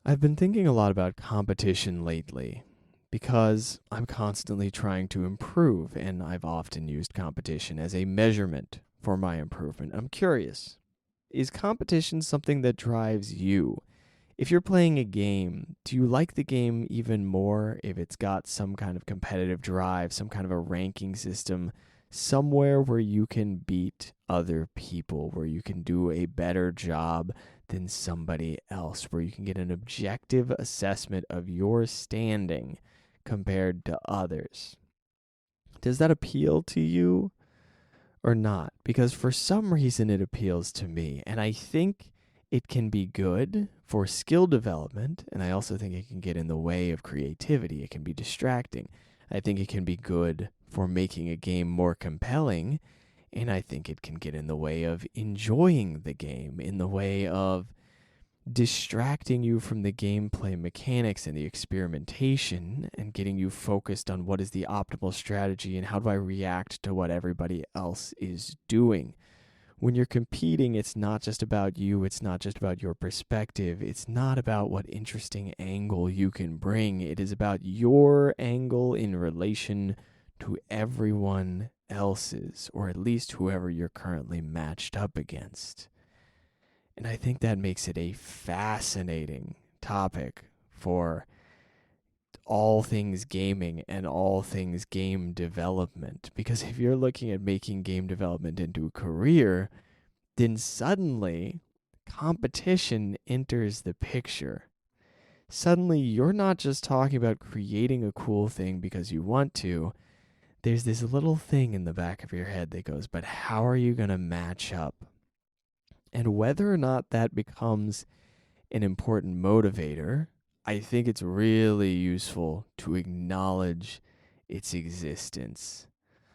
I've been thinking a lot about competition lately because I'm constantly trying to improve, and I've often used competition as a measurement for my improvement. I'm curious, is competition something that drives you? If you're playing a game, do you like the game even more if it's got some kind of competitive drive, some kind of a ranking system, somewhere where you can beat other people, where you can do a better job than somebody else, where you can get an objective assessment of your standing compared to others? Does that appeal to you or not? Because for some reason it appeals to me, and I think it can be good for skill development, and I also think it can get in the way of creativity. It can be distracting. I think it can be good for making a game more compelling, and I think it can get in the way of enjoying the game, in the way of distracting you from the gameplay mechanics and the experimentation and getting you focused on what is the optimal strategy and how do I react to what everybody else is doing. When you're competing, it's not just about you, it's not just about your perspective, it's not about what interesting angle you can bring. It is about your angle in relation to everyone else's, or at least whoever you're currently matched up against. And I think that makes it a fascinating topic for all things gaming and all things game development. Because if you're looking at making game development into a career, then suddenly competition enters the picture. Suddenly, you're not just talking about creating a cool thing because you want to. There's this little thing in the back of your head that goes, but how are you going to match up? And whether or not that becomes an important motivator, I think it's really useful to acknowledge its existence.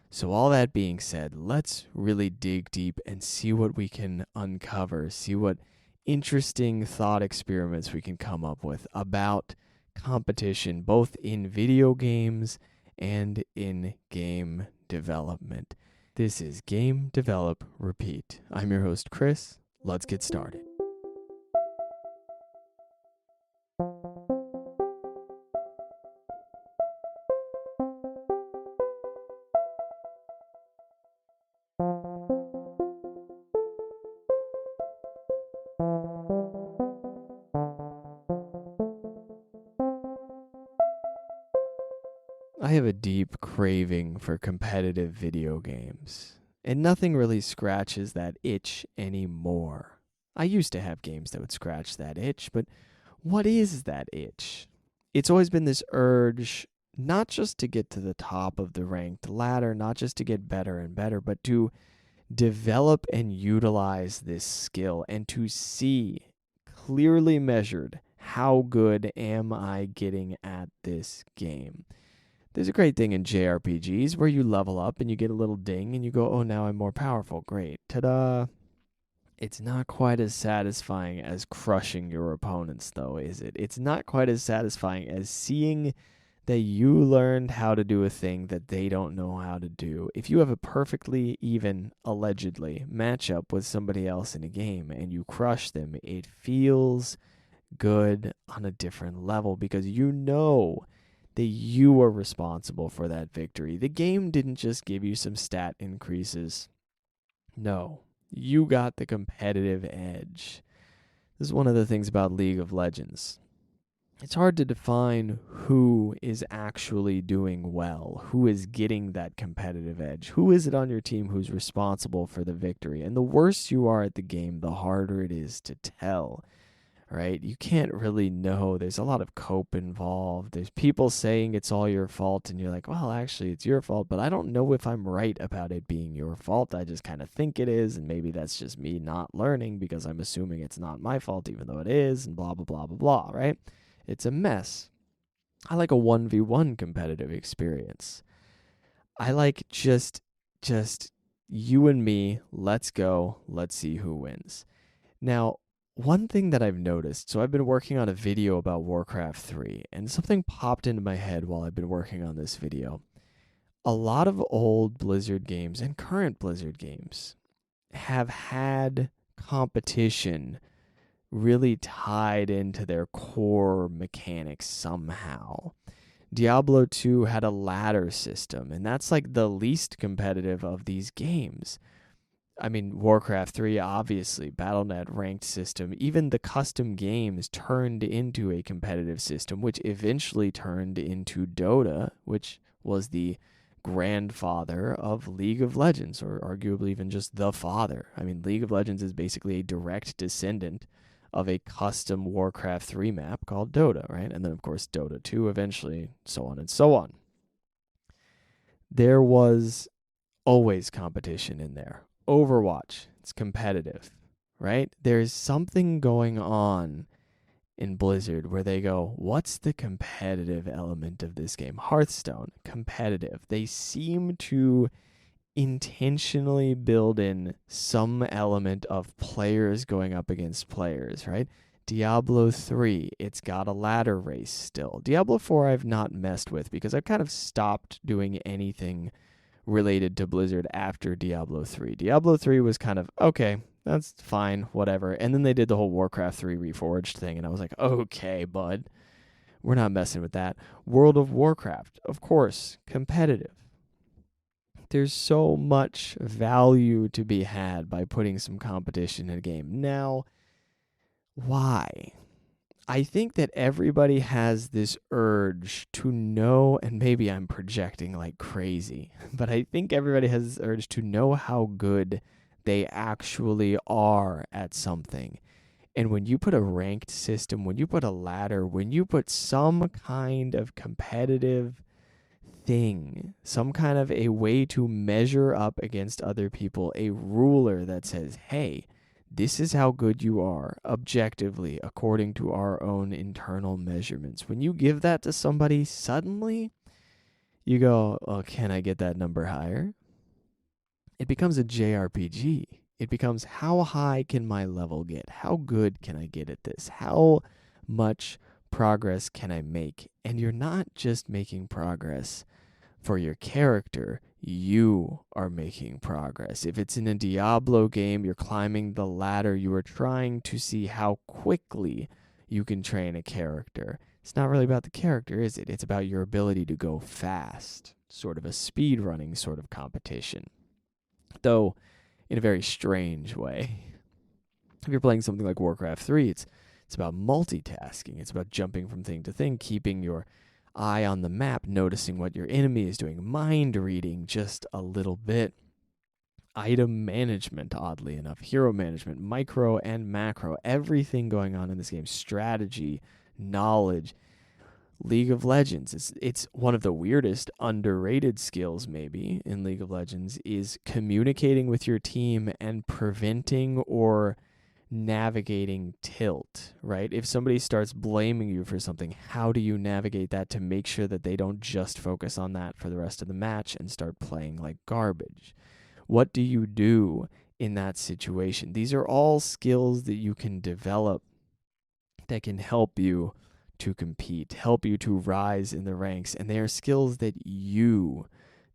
So, all that being said, let's really dig deep and see what we can uncover, see what interesting thought experiments we can come up with about competition, both in video games and in game development. This is Game Develop Repeat. I'm your host, Chris. Let's get started. I have a deep craving for competitive video games, and nothing really scratches that itch anymore. I used to have games that would scratch that itch, but what is that itch? It's always been this urge not just to get to the top of the ranked ladder, not just to get better and better, but to develop and utilize this skill and to see clearly measured how good am I getting at this game. There's a great thing in JRPGs where you level up and you get a little ding and you go, oh, now I'm more powerful. Great. Ta-da. It's not quite as satisfying as crushing your opponents, though, is it? It's not quite as satisfying as seeing that you learned how to do a thing that they don't know how to do. If you have a perfectly even, allegedly, matchup with somebody else in a game and you crush them, it feels good on a different level because you know that you are responsible for that victory. The game didn't just give you some stat increases. No, you got the competitive edge. This is one of the things about League of Legends. It's hard to define who is actually doing well, who is getting that competitive edge. Who is it on your team who's responsible for the victory? And the worse you are at the game, the harder it is to tell. Right? You can't really know. There's a lot of cope involved. There's people saying it's all your fault, and you're like, well, actually, it's your fault, but I don't know if I'm right about it being your fault. I just kind of think it is, and maybe that's just me not learning because I'm assuming it's not my fault, even though it is, and blah, blah, blah, blah, blah, right? It's a mess. I like a 1v1 competitive experience. I like just you and me, let's go, let's see who wins. Now, one thing that I've noticed, so I've been working on a video about Warcraft 3, and something popped into my head while I've been working on this video. A lot of old Blizzard games and current Blizzard games have had competition really tied into their core mechanics somehow. Diablo 2 had a ladder system, and that's like the least competitive of these games. I mean, Warcraft 3, obviously, Battle.net ranked system. Even the custom games turned into a competitive system, which eventually turned into Dota, which was the grandfather of League of Legends, or arguably even just the father. I mean, League of Legends is basically a direct descendant of a custom Warcraft 3 map called Dota, right? And then, of course, Dota 2 eventually, so on and so on. There was always competition in there. Overwatch, it's competitive, right? There's something going on in Blizzard where they go, what's the competitive element of this game? Hearthstone, competitive. They seem to intentionally build in some element of players going up against players, right? Diablo 3, it's got a ladder race still. Diablo 4 I've not messed with because I've kind of stopped doing anything related to Blizzard after Diablo 3. Diablo 3 was kind of, okay, that's fine, whatever. And then they did the whole Warcraft 3 Reforged thing, and I was like, okay, bud, we're not messing with that. World of Warcraft, of course, competitive. There's so much value to be had by putting some competition in a game. Now, why? I think that everybody has this urge to know, and maybe I'm projecting like crazy, but I think everybody has this urge to know how good they actually are at something. And when you put a ranked system, when you put a ladder, when you put some kind of competitive thing, some kind of a way to measure up against other people, a ruler that says, hey, this is how good you are objectively according to our own internal measurements. When you give that to somebody, suddenly you go, oh, can I get that number higher? It becomes a JRPG. It becomes, how high can my level get? How good can I get at this? How much progress can I make? And you're not just making progress for your character, you are making progress. If it's in a Diablo game, you're climbing the ladder, you are trying to see how quickly you can train a character. It's not really about the character, is it? It's about your ability to go fast, sort of a speed running sort of competition. Though, in a very strange way. If you're playing something like Warcraft 3, it's about multitasking. It's about jumping from thing to thing, keeping your eye on the map, noticing what your enemy is doing, mind reading just a little bit. Item management, oddly enough, hero management, micro and macro, everything going on in this game, strategy, knowledge. League of Legends, it's one of the weirdest underrated skills maybe in League of Legends is communicating with your team and preventing or navigating tilt, right? If somebody starts blaming you for something, how do you navigate that to make sure that they don't just focus on that for the rest of the match and start playing like garbage? What do you do in that situation? These are all skills that you can develop that can help you to compete, help you to rise in the ranks, and they are skills that you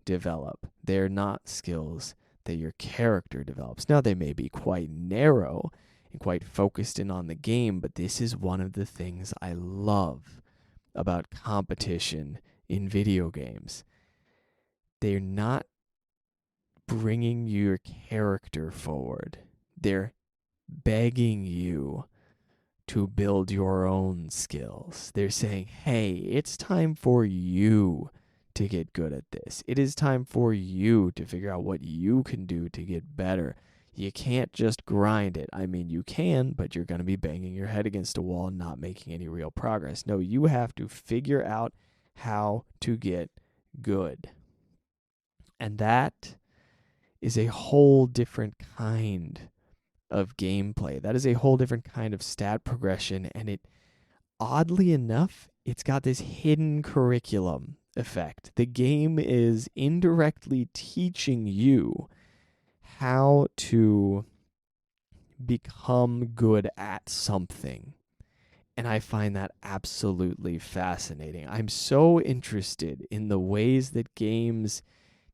develop. They're not skills that your character develops. Now, they may be quite narrow and quite focused in on the game, but this is one of the things I love about competition in video games. They're not bringing your character forward. They're begging you to build your own skills. They're saying, hey, it's time for you to get good at this. It is time for you to figure out what you can do to get better. You can't just grind it. I mean, you can, but you're going to be banging your head against a wall and not making any real progress. No, you have to figure out how to get good. And that is a whole different kind of gameplay. That is a whole different kind of stat progression, and it, oddly enough, it's got this hidden curriculum effect. The game is indirectly teaching you how to become good at something. And I find that absolutely fascinating. I'm so interested in the ways that games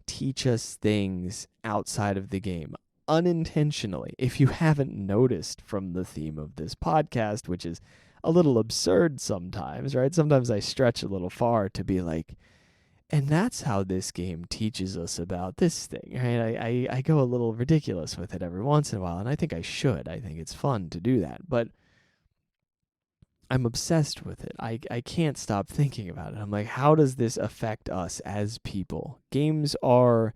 teach us things outside of the game. unintentionally, if you haven't noticed from the theme of this podcast, which is a little absurd sometimes, right? Sometimes I stretch a little far to be like, and that's how this game teaches us about this thing, right? I go a little ridiculous with it every once in a while, and I think I should. I think it's fun to do that, but I'm obsessed with it. I can't stop thinking about it. I'm like, how does this affect us as people? Games are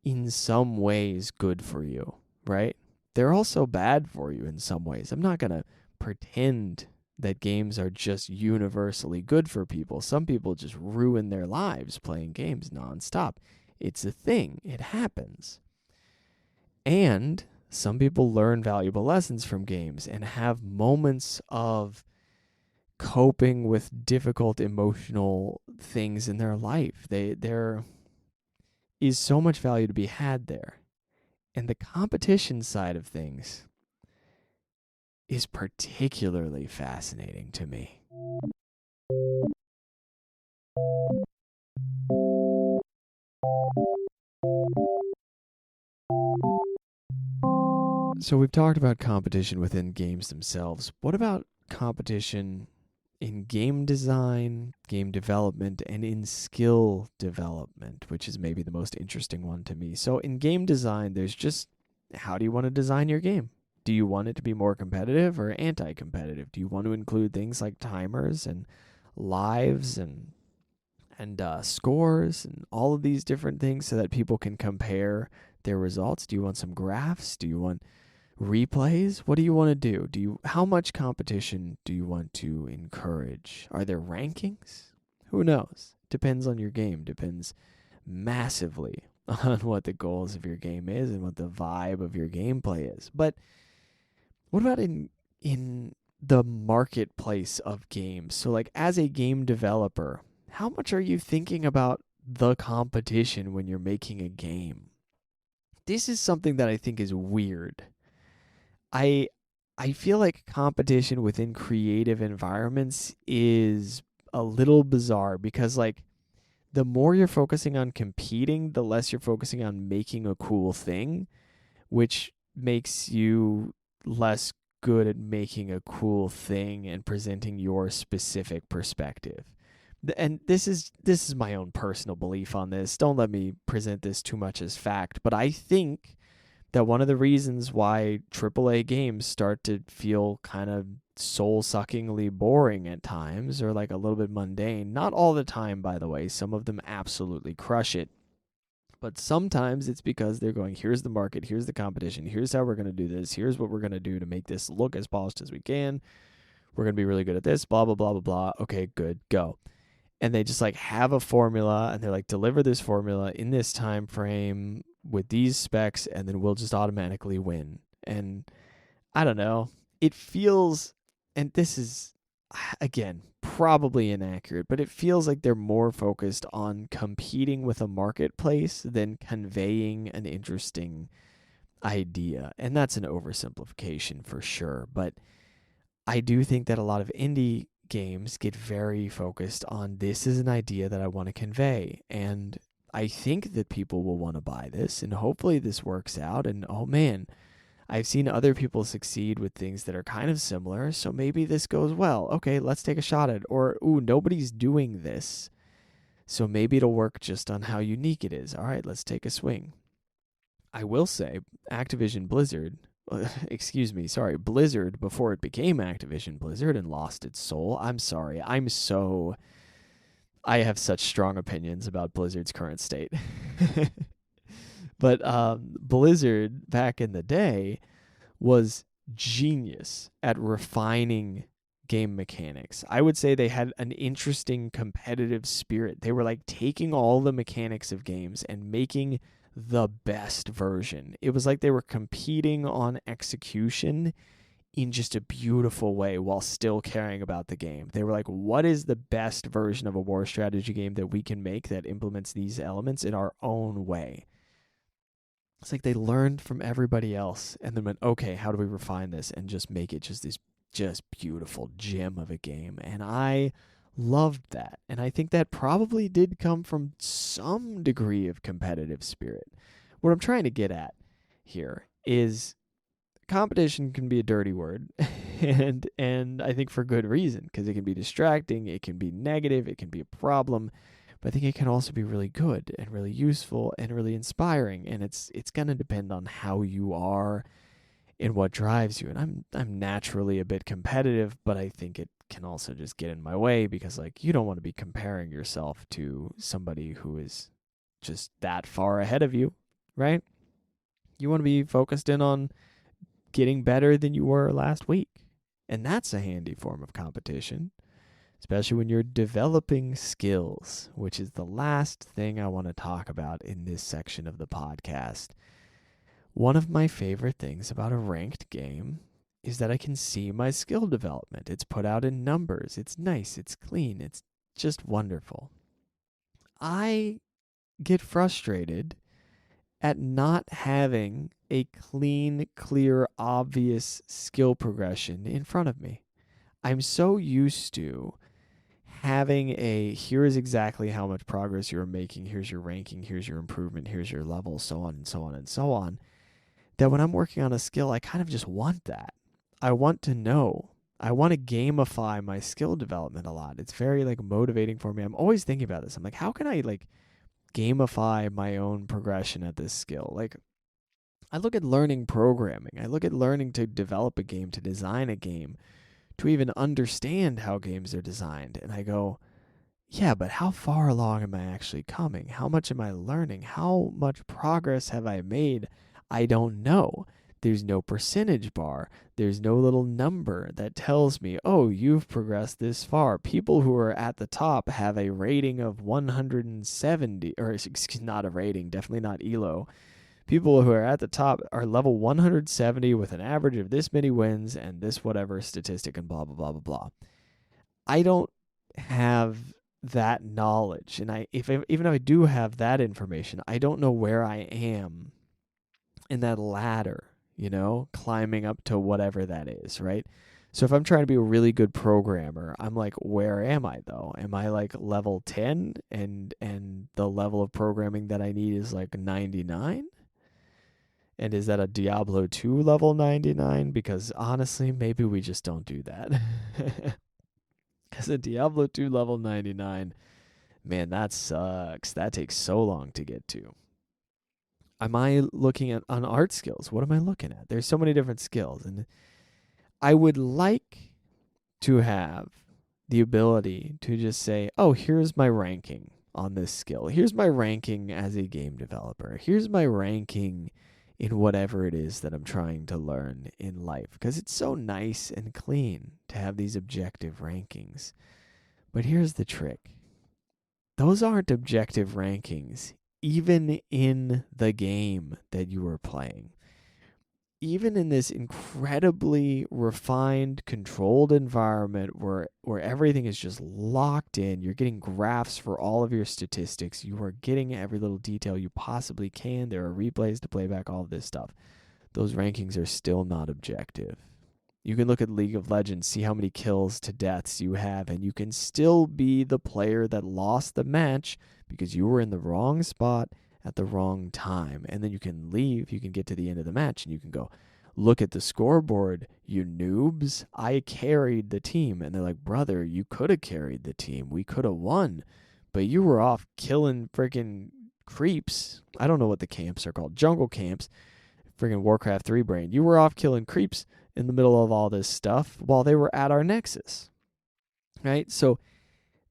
in some ways good for you, right? They're also bad for you in some ways. I'm not going to pretend that games are just universally good for people. Some people just ruin their lives playing games nonstop. It's a thing. It happens. And some people learn valuable lessons from games and have moments of coping with difficult emotional things in their life. There is so much value to be had there. And the competition side of things is particularly fascinating to me. So we've talked about competition within games themselves. What about competition in game design, game development, and in skill development, which is maybe the most interesting one to me? So in game design, there's just how do you want to design your game? Do you want it to be more competitive or anti-competitive? Do you want to include things like timers and lives and scores and all of these different things so that people can compare their results? Do you want some graphs? Do you want replays? What do you want to do? How much competition do you want to encourage? Are there rankings? Who knows? Depends on your game. Depends massively on what the goals of your game is and what the vibe of your gameplay is. But what about in the marketplace of games? So like as a game developer, how much are you thinking about the competition when you're making a game? This is something that I think is weird. I feel like competition within creative environments is a little bizarre because like the more you're focusing on competing, the less you're focusing on making a cool thing, which makes you less good at making a cool thing and presenting your specific perspective. And this is my own personal belief on this. Don't let me present this too much as fact, but I think that one of the reasons why AAA games start to feel kind of soul-suckingly boring at times or like a little bit mundane, not all the time, by the way, some of them absolutely crush it, but sometimes it's because they're going, here's the market, here's the competition, here's how we're going to do this, here's what we're going to do to make this look as polished as we can, we're going to be really good at this, blah, blah, blah, blah, blah, okay, good, go. And they just like have a formula and they're like, deliver this formula in this time frame with these specs, and then we'll just automatically win. And I don't know, it feels, and this is again probably inaccurate, but it feels like they're more focused on competing with a marketplace than conveying an interesting idea. And that's an oversimplification for sure, but I do think that a lot of indie games get very focused on this is an idea that I want to convey, and I think that people will want to buy this, and hopefully this works out. And oh man, I've seen other people succeed with things that are kind of similar, so maybe this goes well. Okay, let's take a shot at it. Or ooh, nobody's doing this, so maybe it'll work just on how unique it is. All right, let's take a swing. I will say Activision Blizzard, Blizzard before it became Activision Blizzard and lost its soul. I'm sorry. I have such strong opinions about Blizzard's current state. But Blizzard back in the day was genius at refining game mechanics. I would say they had an interesting competitive spirit. They were like taking all the mechanics of games and making the best version. It was like they were competing on execution in just a beautiful way while still caring about the game. They were like, what is the best version of a war strategy game that we can make that implements these elements in our own way? It's like they learned from everybody else and then went, okay, how do we refine this and just make it just this just beautiful gem of a game? And I loved that. And I think that probably did come from some degree of competitive spirit. What I'm trying to get at here is competition can be a dirty word, and I think for good reason, because it can be distracting, it can be negative, it can be a problem, but I think it can also be really good and really useful and really inspiring, and it's going to depend on how you are and what drives you. And I'm naturally a bit competitive, but I think it can also just get in my way, because like you don't want to be comparing yourself to somebody who is just that far ahead of you, right? You want to be focused in on getting better than you were last week. And that's a handy form of competition, especially when you're developing skills, which is the last thing I want to talk about in this section of the podcast. One of my favorite things about a ranked game is that I can see my skill development. It's put out in numbers. It's nice. It's clean. It's just wonderful. I get frustrated at not having a clean, clear, obvious skill progression in front of me. I'm so used to having here is exactly how much progress you're making, here's your ranking, here's your improvement, here's your level, so on and so on and so on, that when I'm working on a skill, I kind of just want that. I want to know. I want to gamify my skill development a lot. It's very like motivating for me. I'm always thinking about this. I'm like, how can I like gamify my own progression at this skill? Like, I look at learning programming. I look at learning to develop a game, to design a game, to even understand how games are designed. And I go, yeah, but how far along am I actually coming? How much am I learning? How much progress have I made? I don't know. There's no percentage bar. There's no little number that tells me, oh, you've progressed this far. People who are at the top have a rating of 170, or not a rating, definitely not ELO. People who are at the top are level 170 with an average of this many wins and this whatever statistic and blah, blah, blah, blah, blah. I don't have that knowledge. And even if I do have that information, I don't know where I am in that ladder, climbing up to whatever that is, right? So if I'm trying to be a really good programmer, I'm like, where am I though? Am I like level 10 and the level of programming that I need is like 99? And is that a Diablo 2 level 99? Because honestly, maybe we just don't do that. Because a Diablo 2 level 99, man, that sucks. That takes so long to get to. Am I looking at on art skills? What am I looking at? There's so many different skills. And I would like to have the ability to just say, oh, here's my ranking on this skill. Here's my ranking as a game developer. Here's my ranking in whatever it is that I'm trying to learn in life. Because it's so nice and clean to have these objective rankings. But here's the trick. Those aren't objective rankings, even in the game that you are playing. Even in this incredibly refined, controlled environment where everything is just locked in, you're getting graphs for all of your statistics, you are getting every little detail you possibly can, there are replays to play back all of this stuff. Those rankings are still not objective. You can look at League of Legends, see how many kills to deaths you have, and you can still be the player that lost the match because you were in the wrong spot at the wrong time. And then you can leave, you can get to the end of the match, and you can go, look at the scoreboard, you noobs. I carried the team. And they're like, brother, you could have carried the team. We could have won. But you were off killing freaking creeps. I don't know what the camps are called. Jungle camps. Freaking Warcraft 3 brain. You were off killing creeps in the middle of all this stuff while they were at our nexus, right? So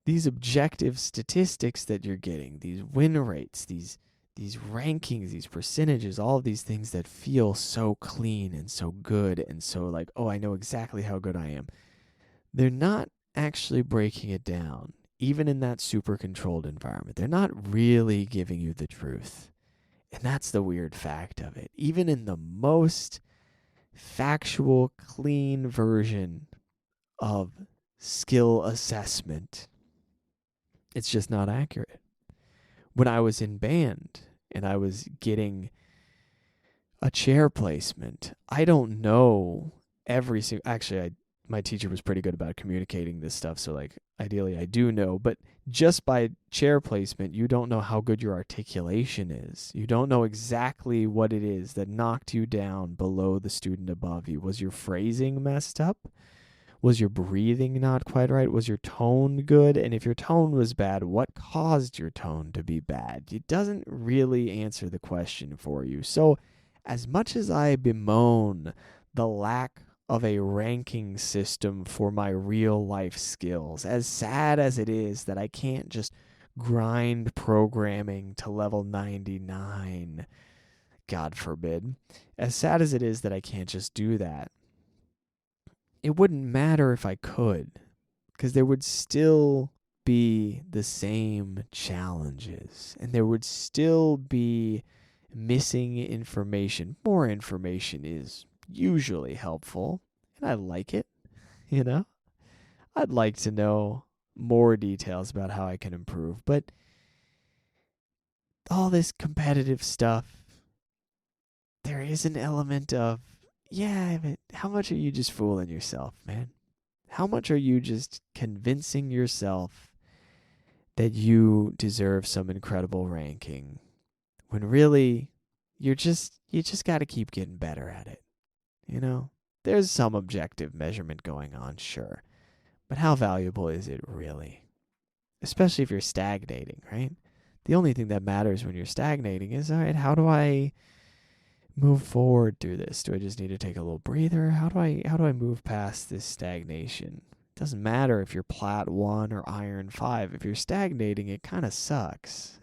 these objective statistics that you're getting, these win rates, these rankings, these percentages, all of these things that feel so clean and so good and so like, oh, I know exactly how good I am. They're not actually breaking it down, even in that super controlled environment. They're not really giving you the truth. And that's the weird fact of it. Even in the most factual, clean version of skill assessment, it's just not accurate. When I was in band and I was getting a chair placement, I don't know every single... Actually, my teacher was pretty good about communicating this stuff. So, like, ideally, I do know. But just by chair placement, you don't know how good your articulation is. You don't know exactly what it is that knocked you down below the student above you. Was your phrasing messed up? Was your breathing not quite right? Was your tone good? And if your tone was bad, what caused your tone to be bad? It doesn't really answer the question for you. So, as much as I bemoan the lack of a ranking system for my real life skills, as sad as it is that I can't just grind programming to level 99, God forbid, as sad as it is that I can't just do that, it wouldn't matter if I could, because there would still be the same challenges, and there would still be missing information. More information is usually helpful, and I like it, you know? I'd like to know more details about how I can improve, but all this competitive stuff, there is an element of, yeah, but how much are you just fooling yourself, man? How much are you just convincing yourself that you deserve some incredible ranking when really you just got to keep getting better at it, you know? There's some objective measurement going on, sure. But how valuable is it really? Especially if you're stagnating, right? The only thing that matters when you're stagnating is, all right, how do I move forward through this? Do I just need to take a little breather? How do I move past this stagnation? It doesn't matter if you're Plat 1 or Iron 5. If you're stagnating, it kind of sucks.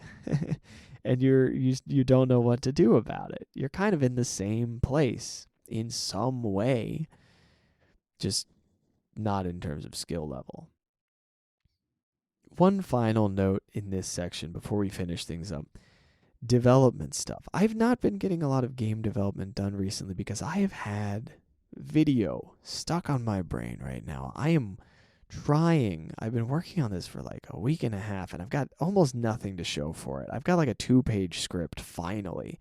And you don't know what to do about it. You're kind of in the same place in some way, just not in terms of skill level. One final note in this section before we finish things up. Development stuff. I've not been getting a lot of game development done recently because I have had video stuck on my brain right now. I am trying. I've been working on this for like a week and a half, and I've got almost nothing to show for it. I've got like a 2-page script finally,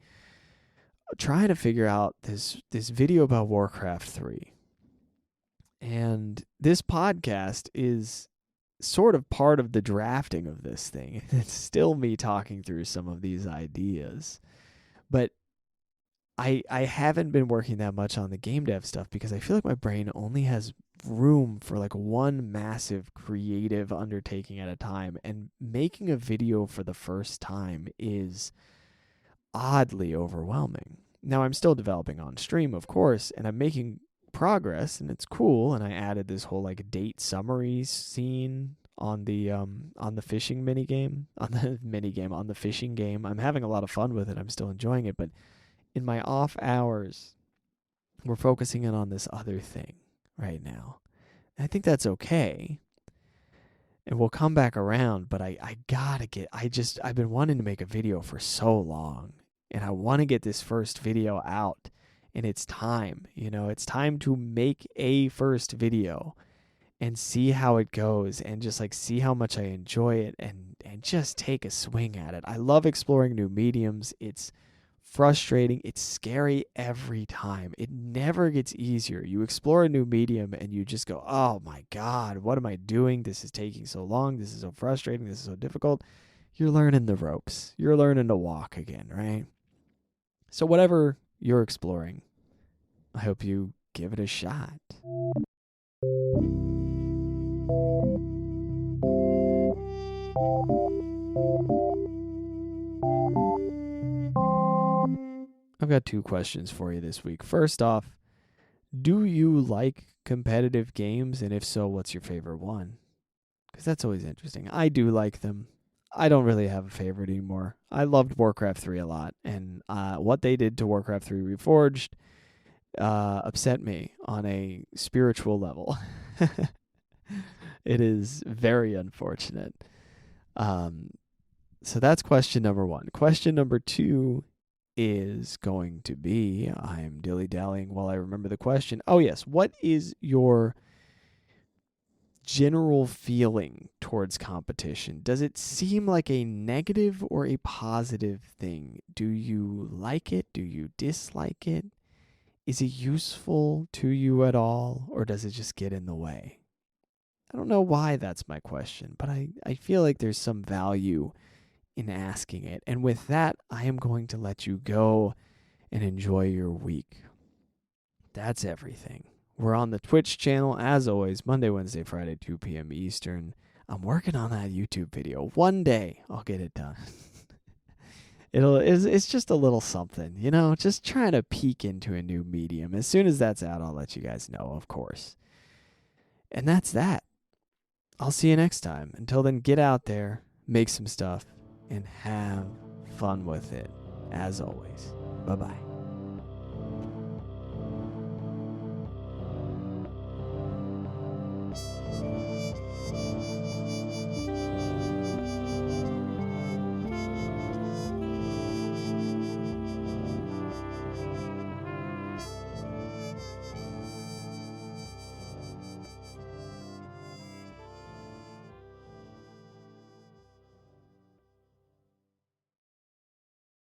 trying to figure out this video about Warcraft 3. And this podcast is sort of part of the drafting of this thing. It's still me talking through some of these ideas. But I haven't been working that much on the game dev stuff because I feel like my brain only has room for like one massive creative undertaking at a time. And making a video for the first time is oddly overwhelming. Now, I'm still developing on stream, of course, and I'm making progress, and it's cool. And I added this whole like date summary scene on the fishing minigame, on the fishing game. I'm having a lot of fun with it. I'm still enjoying it, but in my off hours, we're focusing in on this other thing right now. And I think that's okay. And we'll come back around, but I've been wanting to make a video for so long, and I want to get this first video out, and it's time, it's time to make a first video and see how it goes and just like see how much I enjoy it and just take a swing at it. I love exploring new mediums. It's frustrating. It's scary every time. It never gets easier. You explore a new medium and you just go, oh my God, what am I doing? This is taking so long. This is so frustrating. This is so difficult. You're learning the ropes. You're learning to walk again, right? So whatever you're exploring, I hope you give it a shot. I've got 2 questions for you this week. First off, do you like competitive games? And if so, what's your favorite one? Because that's always interesting. I do like them. I don't really have a favorite anymore. I loved Warcraft 3 a lot. And what they did to Warcraft 3 Reforged upset me on a spiritual level. It is very unfortunate. So that's question number 1. Question number 2 is going to be, I'm dilly-dallying while I remember the question. Oh, yes. What is your general feeling towards competition? Does it seem like a negative or a positive thing? Do you like it? Do you dislike it? is it useful to you at all, or does it just get in the way? I don't know why that's my question, but I feel like there's some value in asking it. And with that, I am going to let you go and enjoy your week. That's everything. We're on the Twitch channel, as always, Monday, Wednesday, Friday, 2 p.m. Eastern. I'm working on that YouTube video. One day, I'll get it done. It's just a little something, just trying to peek into a new medium. As soon as that's out, I'll let you guys know, of course. And that's that. I'll see you next time. Until then, get out there, make some stuff, and have fun with it, as always. Bye-bye.